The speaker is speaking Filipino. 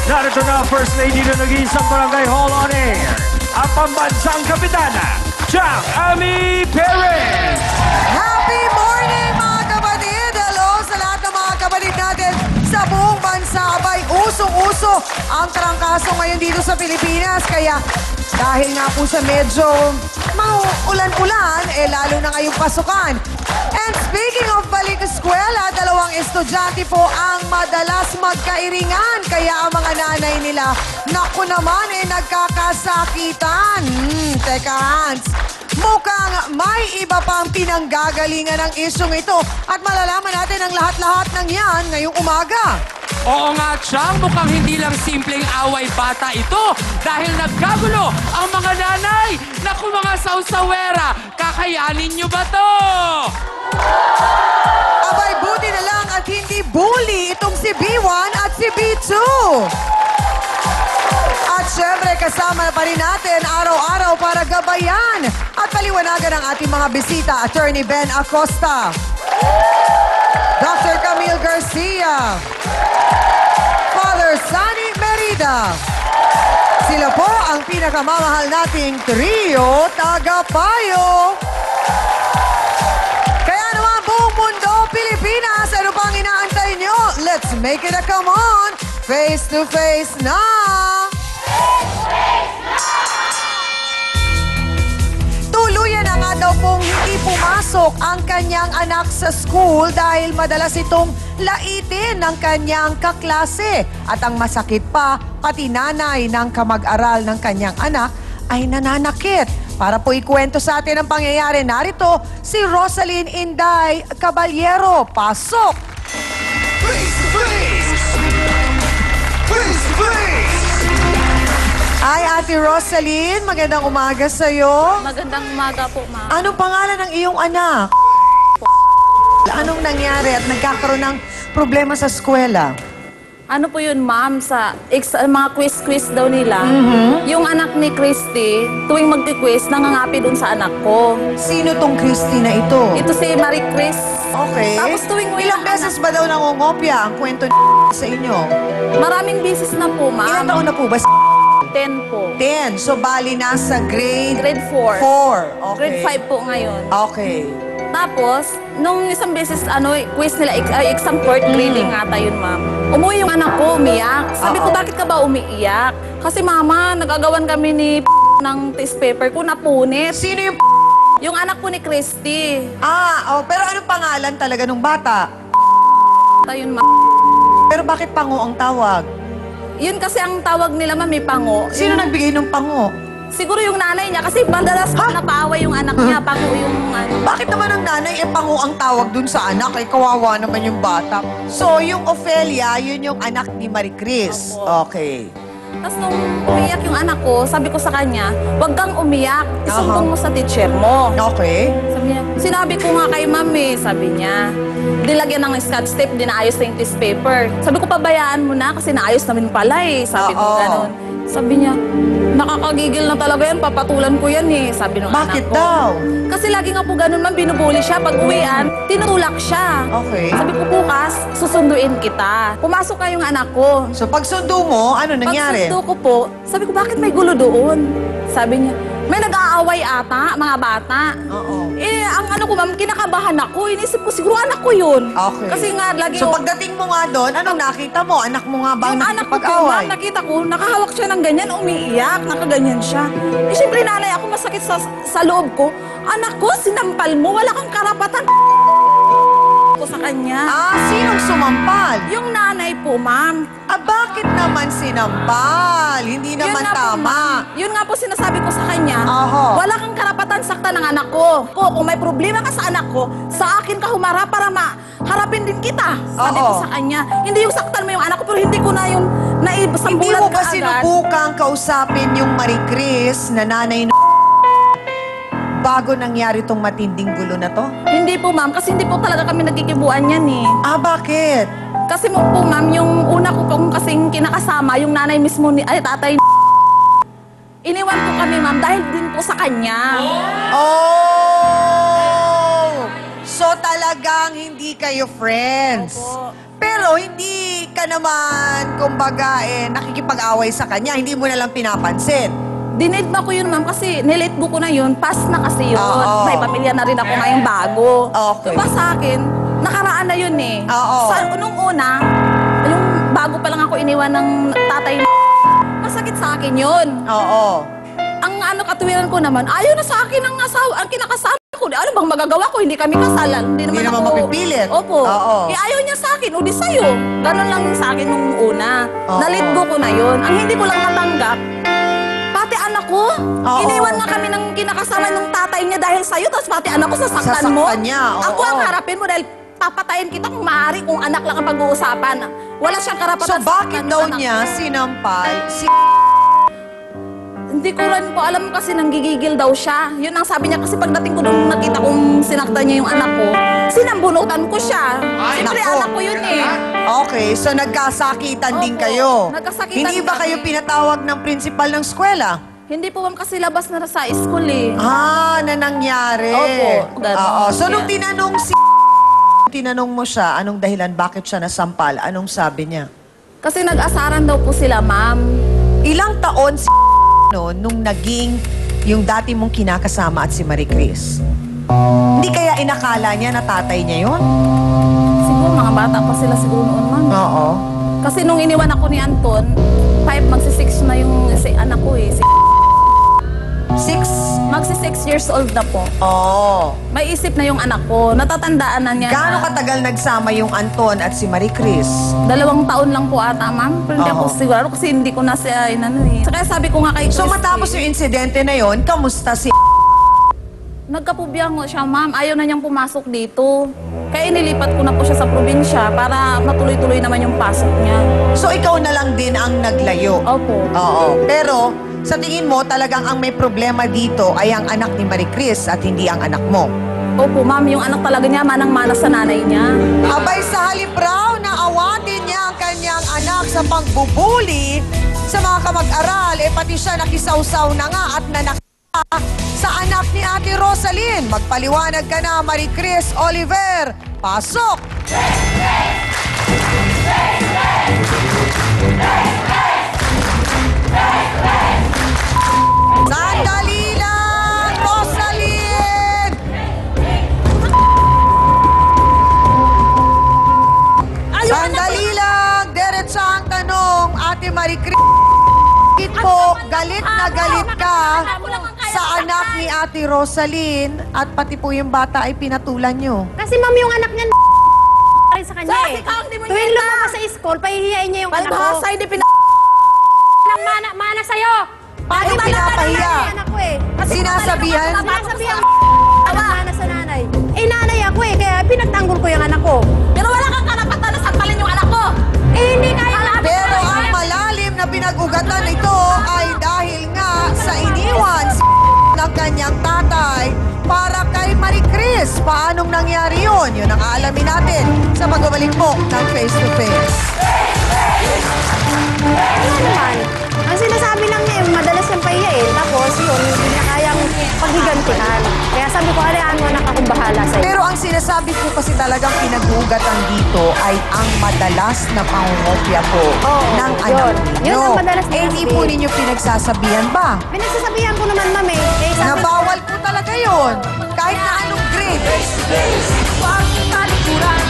Narito na ang First Lady na nag-iisang Barangay Hall on Air, ang pambansang kapitana, Chang Ami Perez! Happy morning mga kapatid! Hello sa lahat ng mga kapatid natin sa buong bansa. Abay, usong-uso ang trangkaso ngayon dito sa Pilipinas. Kaya dahil nga po sa medyo maulan-ulan, lalo na ngayong pasukan. And speaking of balik eskwela, dalawang estudyante po ang madalas magkairingan. Kaya ang mga nanay nila, naku naman nagkakasakitan. Teka Hans, mukhang may iba pang pinanggagalingan ng isyong ito. At malalaman natin ang lahat-lahat ng yan ngayong umaga. Oo nga, Chang, mukhang hindi lang simpleng away bata ito dahil nagkagulo ang mga nanay. Naku mga sausawera, kakayanin nyo ba to? Abay, buti na lang at hindi bully itong si B1 at si B2. At syempre, kasama pa rin natin araw-araw para gabayan at paliwanagan ang ating mga bisita, Attorney Ben Acosta, Dr. Camille Garcia, Father Sunny Merida. Sila po ang pinakamamahal nating trio tagapayo. Kaya naman buong mundo, Pilipinas, ano pang inaantay nyo? Let's make it a come on! Face to face na! Tuluyan na nga daw pong hindi pumasok ang kanyang anak sa school dahil madalas itong laitin ng kanyang kaklase. At ang masakit pa, pati nanay ng kamag-aral ng kanyang anak ay nananakit. Para po ikwento sa atin ang pangyayari, narito si Rosaline Inday Caballero. Pasok! Face to face! Face to face! Ay, Ate Rosaline, magandang umaga sa'yo. Magandang umaga po, ma'am. Anong pangalan ng iyong anak? Anong nangyari at nagkakaroon ng problema sa eskwela? Ano po yun, ma'am, sa mga quiz-quiz daw nila. Yung anak ni Christy, tuwing magti-quiz, nangangapi dun sa anak ko. Sino tong Christy na ito? Ito si Marie Chris. Okay. Tapos tuwing Ilang beses ba daw nangongopya ang kwento sa inyo? Maraming bisis na po, Ilang ma'am. taon na po ba? 10 po. 10. So, bali nasa grade? Grade 4. 4. Okay. Grade 5 po ngayon. Okay. Tapos, nung isang beses, quiz nila, exam court grading ata yun, ma'am. Umuwi yung anak ko, umiyak. Sabi ko, bakit ka ba umiiyak? Kasi mama, nagagawan kami ni ng test paper ko, napunit. Sino yung Yung anak ko ni Christy. pero anong pangalan talaga nung bata? Ayun, ma'am. Pero bakit pango ang tawag? Yun kasi ang tawag nila, ma'am, may pango. Sino nagbigay ng pango? Siguro yung nanay niya, kasi madalas napaaway yung anak niya, pango yung Bakit naman ang nanay pango ang tawag dun sa anak? Kawawa naman yung bata. So, yung Ophelia, yun yung anak ni Marie Chris. Opo. Okay. Tapos nung umiyak yung anak ko, sabi ko sa kanya, huwag kang umiyak, isumbong mo sa teacher mo. Okay. Sabi niya, sinabi ko nga kay mami, sabi niya. Dilagyan ng scotch tape, dinaayos na yung test paper. Sabi ko, pabayaan mo na kasi naayos namin pala eh. Sabi ko Oo. gano'n. Sabi niya, nakakagigil na talaga yan, papatulan ko yan eh. Sabi ng anak Bakit ko. daw? Kasi lagi nga po ganun man, binubuli siya. Pag uwian, tinutulak siya. Okay. Sabi ko, bukas, susunduin kita. Pumasok ka yung anak ko. So, pag sundo mo, ano nangyari? Pagsundo ko po, sabi ko, bakit may gulo doon? Sabi niya, may nag-aaway ata, mga bata. Oo. Ang ano ko, ma'am, kinakabahan ako. Inisip ko, siguro anak ko yun. Okay. Kasi nga, lagi So, pagdating mo nga doon, anong nakita mo? Anak mo nga ba yung ang anak ko po, nakikipag-away? ma'am, nakita ko, nakahawak siya ng ganyan, umiiyak, nakaganyan siya. Eh, siyempre, nanay, ako masakit sa loob ko. Anak ko, sinampal mo, wala kang karapatan ko sa kanya. Sinong sumampal? Yung nanay po, ma'am. Bakit naman sinampal? Hindi naman Yun nga po, tama. ma'am. Yun nga po sinasabi ko sa kanya. Aha. Wala kang karapatan saktan ng anak ko. Kung may problema ka sa anak ko, sa akin ka humarap para harapin din kita. Sabi Oo. ko sa kanya. Hindi yung saktan mo yung anak ko, pero hindi ko na yung Hindi naisambulan mo ka ba agad. sinubukang kausapin yung Marie Chris na nanay bago nangyari tong matinding gulo na to? Hindi po, ma'am. Kasi hindi po talaga kami nagkikibuan yan eh. Bakit? Kasi po, ma'am, yung una ko pong kasing kinakasama, yung nanay mismo ni, tatay iniwan po kami, ma'am, dahil din po sa kanya. So talagang hindi kayo friends. Opo. Pero hindi ka naman, kumbaga, nakikipag-away sa kanya, hindi mo na lang pinapansin. Dinid ba ko yun, ma'am, kasi nilate ko na yun. Pass na kasi yun. Oo. May pamilya na rin ako ngayong bago. Okay. Diba sa akin, nakaraan na yun eh. Oo. Nung una, yung bago pa lang ako iniwan ng tatay masakit sa akin yun. Oo. Ang katuwiran ko naman, ayaw na sa akin ang kinakasama ko. Ano bang magagawa ko? Hindi kami kasalan. Hindi naman naman ako mapipilit. Opo. Oo. Ayaw niya sa akin, o di sa'yo. Ganon lang yung sa akin nung una. Oo. Nalitgo ko na yun. Ang hindi ko lang natanggap, pati anak ko, Oo. iniwan na kami ng kinakasama ng tatay niya dahil sa'yo, tapos pati anak ko sasaktan mo. Sasaktan niya, oo. Ako ang harapin mo dahil papatayin kita kung maaari kung anak lang ang pag-uusapan. Wala siyang karapatan. So, bakit saktan daw yung anak niya ko. sinampal si... Hindi ko rin po alam kasi nanggigigil daw siya. Yun ang sabi niya kasi pagdating ko doon nakita kong sinaktan niya yung anak ko, sinambunutan ko siya. Siyempre Nako. anak ko yun eh. Okay, so nagkasakitan din Opo, kayo. nagkasakitan Hindi ba kami. kayo pinatawag ng principal ng eskwela? Hindi po ma'am kasi labas na sa school eh. Na nangyari. Opo, ganun. Oo. So, nung Kaya- tinanong mo siya, anong dahilan, bakit siya nasampal? Anong sabi niya? Kasi nag-asaran daw po sila ma'am. Ilang taon nung naging yung dati mong kinakasama at si Marie Chris? Hindi kaya inakala niya na tatay niya yun? Siguro mga bata pa sila siguro noon ma'am. Oo. Kasi nung iniwan ako ni Anton, 5 magsi-6 na yung anak ko eh. 6? Magsi-6 years old na po. Oo. May isip na yung anak ko. Natatandaan na niya Gaano na katagal nagsama yung Anton at si Marie Chris? 2 taon lang po ata, ma'am. Pero hindi ako Oo. siguro kasi hindi ko na siya inano eh. Kaya sabi ko nga kay So Christy, matapos yung insidente na yon, kamusta si... nagkapubiyang siya, ma'am. Ayaw na niyang pumasok dito. Kaya inilipat ko na po siya sa probinsya para matuloy-tuloy naman yung pasok niya. So ikaw na lang din ang naglayo? Opo. Oo. Pero sa tingin mo, talagang ang may problema dito ay ang anak ni Marie Chris at hindi ang anak mo? Opo, ma'am. Yung anak talaga niya, manang-mana sa nanay niya. Abay, sa halip raw na awatin niya ang kanyang anak sa pagbubuli sa mga kamag-aral, pati siya nakisawsaw na nga at nanakita sa anak ni Ate Rosalyn. Magpaliwanag ka na, Marie Chris Oliver. Pasok! Sandali lang, Rosalyn! Sandali lang, diretsa ang tanong, Ate Marie Chris. Bakit po galit na galit ka sa anak ni Ate Rosalyn at pati po yung bata ay pinatulan nyo? Kasi ma'am, yung anak niya rin sa kanya Sir, eh. ikaw ang di mo Tuwing niya lumabas sa school, pahihiyain niya yung anak ko. Palbhasa, hindi Nang mana sa'yo. Paano Yung pinapahiya? anak ko eh. Sinasabihan? Sinasabihan mana sa nanay. Eh nanay ako eh, kaya pinagtanggol ko yung anak ko. Pero wala kang karapatan na sampalin yung anak ko. Eh hindi kaya Pero ang malalim na pinag-ugatan nito ay dahil nga sa iniwan ng kanyang tatay para kay Marie Chris. Paanong nangyari yun? Yun ang aalamin natin sa pagbabalik po ng Face to Face. Ano naman? Ang sinasabi lang niya, madalas yung pahiya eh. Tapos yun, hindi niya kayang paghigantihan. Kaya sabi ko, alayaan mo anak, akong bahala sa'yo. Pero ang sinasabi ko kasi talagang pinag-uugatan dito ay ang madalas na pangungopia po ng anak yun. ninyo. Yun ang madalas na Hindi po ninyo pinagsasabihan ba? Pinagsasabihan ko naman ma'am eh. Kaya Na sabi ko, bawal po talaga yun. Kahit na anong grade. Huwag talikuran